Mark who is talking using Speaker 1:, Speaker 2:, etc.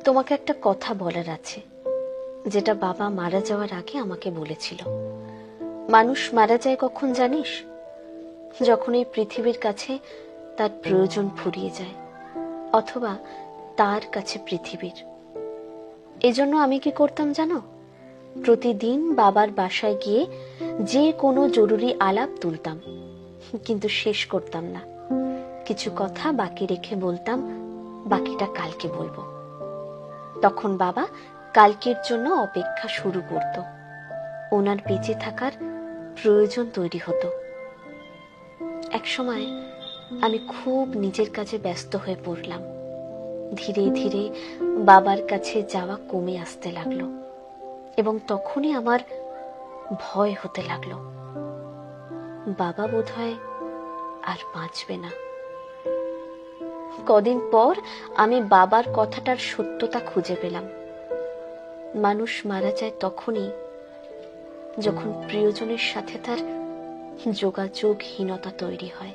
Speaker 1: তোমাকে একটা কথা বলার আছে, যেটা বাবা মারা যাওয়ার আগে আমাকে বলেছিল। মানুষ মারা যায় কখন জানিস? যখন এই পৃথিবীর কাছে তার প্রয়োজন ফুরিয়ে যায়, অথবা তার কাছে পৃথিবীর। এজন্য আমি কি করতাম জানো? প্রতিদিন বাবার বাসায় গিয়ে যে কোনো জরুরি আলাপ তুলতাম, কিন্তু শেষ করতাম না। কিছু কথা বাকি রেখে বলতাম, বাকিটা কালকে বলবো। তখন বাবা কালকের জন্য অপেক্ষা শুরু করত। ওনার বেঁচে থাকার প্রয়োজন তৈরি হতো। একসময় আমি খুব নিজের কাজে ব্যস্ত হয়ে পড়লাম। ধীরে ধীরে বাবার কাছে যাওয়া কমে আসতে লাগলো, এবং তখনই আমার ভয় হতে লাগলো, বাবা বোধহয় আর বাঁচবে না। কদিন পর আমি বাবার কথাটার সত্যতা খুঁজে পেলাম। মানুষ মারা যায় তখনই যখন প্রিয়জনের সাথে তার যোগাযোগহীনতা তৈরি হয়।